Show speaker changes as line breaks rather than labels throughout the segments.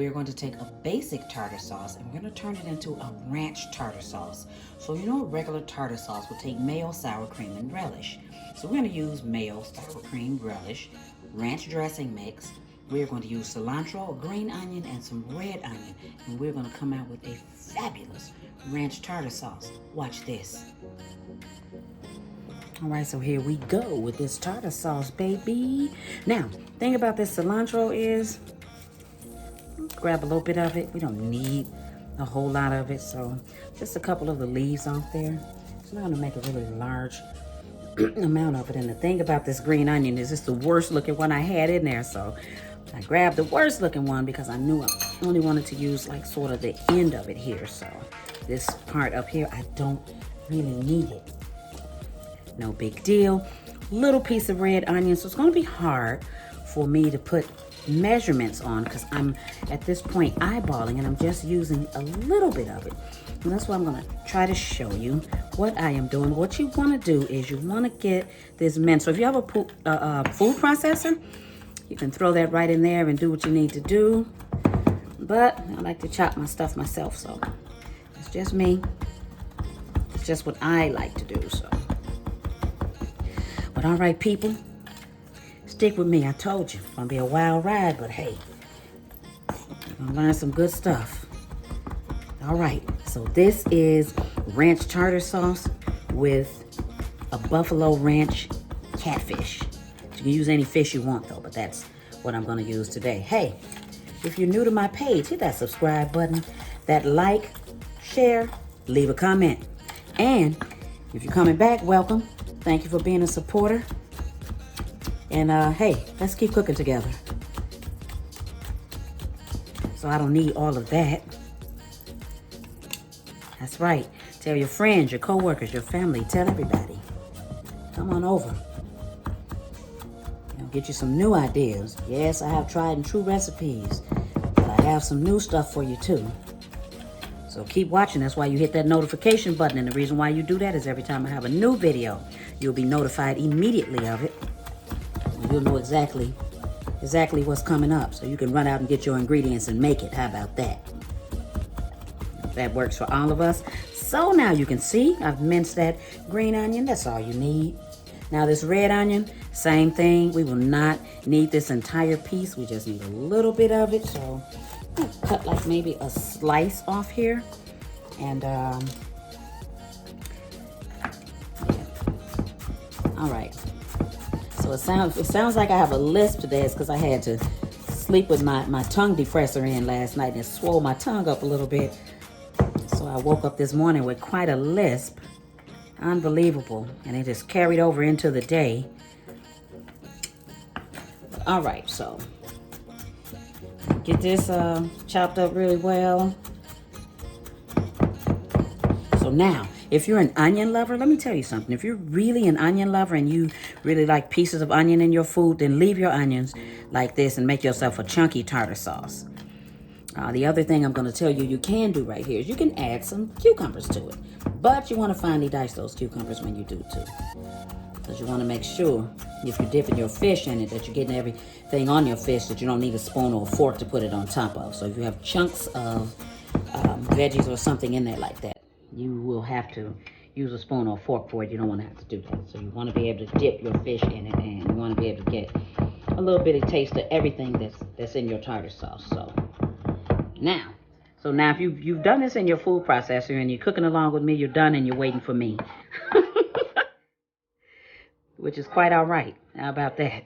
we're going to take a basic tartar sauce and we're going to turn it into a ranch tartar sauce. So you know a regular tartar sauce will take mayo, sour cream, and relish. So we're going to use mayo, sour cream, relish, ranch dressing mix. We're going to use cilantro, a green onion, and some red onion. And we're going to come out with a fabulous ranch tartar sauce. Watch this. All right, so here we go with this tartar sauce, baby. Now, thing about this cilantro is, grab a little bit of it. We don't need a whole lot of it, so just a couple of the leaves off there. It's not gonna make a really large amount of it. And the thing about this green onion is it's the worst looking one I had in there, so I grabbed the worst looking one because I knew I only wanted to use like sort of the end of it here. So this part up here, I don't really need it. No big deal. Little piece of red onion, so it's gonna be hard for me to put measurements on because I'm at this point eyeballing and I'm just using a little bit of it. And that's why I'm gonna try to show you what I am doing. What you wanna do is you wanna get this minced. So if you have a food processor, you can throw that right in there and do what you need to do. But I like to chop my stuff myself, so it's just me. It's just what I like to do, so. But all right, people, stick with me. I told you, it's gonna be a wild ride, but hey, you're gonna learn some good stuff. All right, so this is ranch tartar sauce with a buffalo ranch catfish. You can use any fish you want though, but that's what I'm gonna use today. Hey, if you're new to my page, hit that subscribe button, that like, share, leave a comment. And if you're coming back, welcome. Thank you for being a supporter. And hey, let's keep cooking together. So I don't need all of that. That's right. Tell your friends, your coworkers, your family, tell everybody. Come on over. I'll get you some new ideas. Yes, I have tried and true recipes, but I have some new stuff for you too. So keep watching. That's why you hit that notification button. And the reason why you do that is every time I have a new video, you'll be notified immediately of it. You'll know exactly what's coming up. So you can run out and get your ingredients and make it. How about that? That works for all of us. So now you can see I've minced that green onion. That's all you need. Now this red onion, same thing. We will not need this entire piece. We just need a little bit of it. So I'll cut like maybe a slice off here. And yeah. All right. So it sounds like I have a lisp today. It's because I had to sleep with my tongue depressor in last night and it swole my tongue up a little bit. So I woke up this morning with quite a lisp. Unbelievable. And it just carried over into the day. All right, so get this chopped up really well. So now, if you're an onion lover, let me tell you something. If you're really an onion lover and you really like pieces of onion in your food, then leave your onions like this and make yourself a chunky tartar sauce. The other thing I'm going to tell you you can do right here is you can add some cucumbers to it. But you want to finely dice those cucumbers when you do too. Because you want to make sure if you're dipping your fish in it that you're getting everything on your fish that you don't need a spoon or a fork to put it on top of. So if you have chunks of veggies or something in there like that, you will have to use a spoon or a fork for it. You don't want to have to do that. So you want to be able to dip your fish in it and you want to be able to get a little bit of taste of everything that's in your tartar sauce. So now if you've done this in your food processor and you're cooking along with me, you're done and you're waiting for me. Which is quite all right. How about that?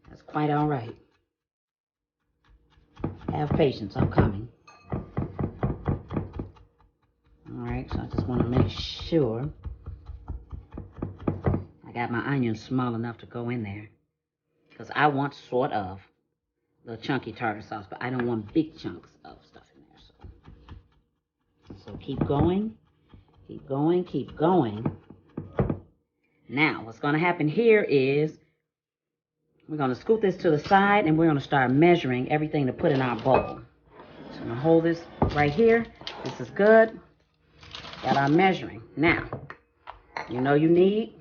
That's quite all right. Have patience, I'm coming. All right, so I just want to make sure I got my onions small enough to go in there. Because I want sort of the chunky tartar sauce, but I don't want big chunks of stuff in there. So keep going, keep going, keep going. Now, what's going to happen here is we're going to scoot this to the side and we're going to start measuring everything to put in our bowl. So I'm going to hold this right here. This is good. Got our measuring. Now, you know you need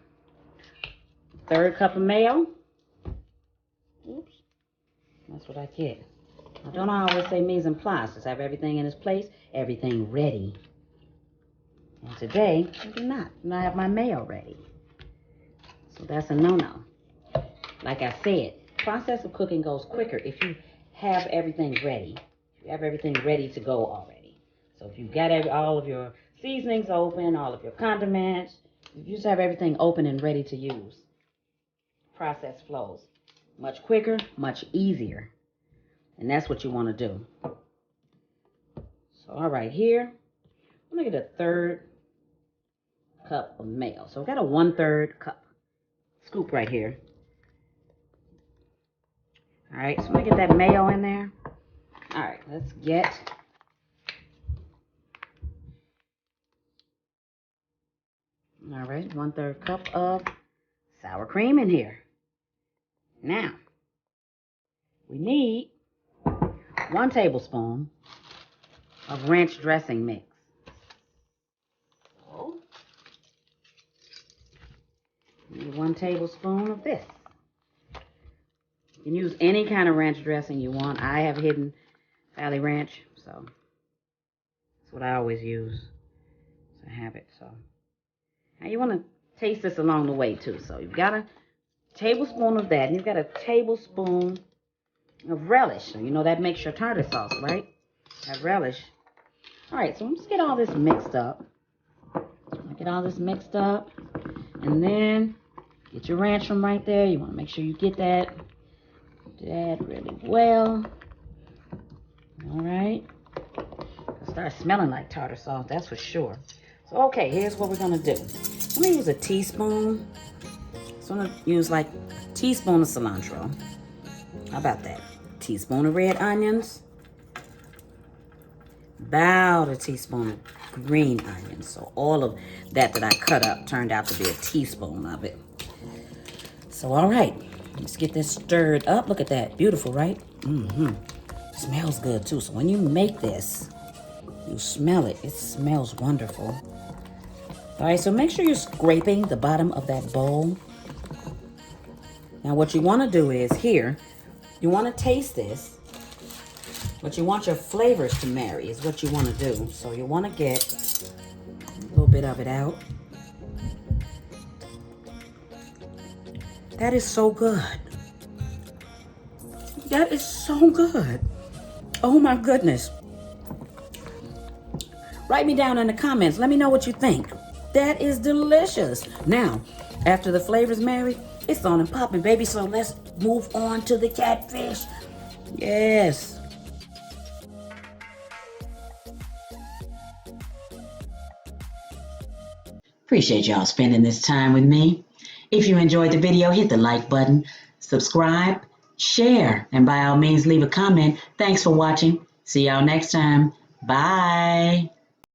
a 1/3 cup of mayo. Oops. That's what I get. Now, don't I always say mise en place? Just have everything in its place, everything ready. And today, I do not. And I have my mayo ready. So that's a no-no. Like I said, process of cooking goes quicker if you have everything ready. If you have everything ready to go already. So if you've got all of your seasonings open, all of your condiments, if you just have everything open and ready to use, process flows much quicker, much easier. And that's what you want to do. So all right, here, I'm going to get a 1/3 cup of mayo. So I've got a 1/3 cup scoop right here. All right, so I'm going to get that mayo in there. All right, let's get all right, 1/3 cup of sour cream in here. Now, we need 1 tablespoon of ranch dressing mix. So, we need 1 tablespoon of this. You can use any kind of ranch dressing you want. I have Hidden Valley Ranch, so that's what I always use. So I have it. So now you want to taste this along the way too. So you've got a tablespoon of that, and you've got a tablespoon of relish. So you know that makes your tartar sauce, right? That relish. All right, so let's get all this mixed up. Get all this mixed up, and then get your ranch from right there. You want to make sure you get that really well. All right. It'll start smelling like tartar sauce, that's for sure. So, okay, here's what we're going to do. I'm going to use a teaspoon. So I'm going to use like a teaspoon of cilantro. How about that? Teaspoon of red onions. About a teaspoon of green onions. So all of that I cut up turned out to be a teaspoon of it. So, all right. Let's get this stirred up. Look at that. Beautiful, right? Smells good, too. So when you make this, you smell it. It smells wonderful. All right, so make sure you're scraping the bottom of that bowl. Now, what you want to do is here, you want to taste this, but you want your flavors to marry is what you want to do. So you want to get a little bit of it out. That is so good. That is so good. Oh my goodness. Write me down in the comments. Let me know what you think. That is delicious. Now, after the flavors marry, it's on and popping, baby. So let's move on to the catfish. Yes. Appreciate y'all spending this time with me. If you enjoyed the video, hit the like button, subscribe, share, and by all means, leave a comment. Thanks for watching. See y'all next time. Bye.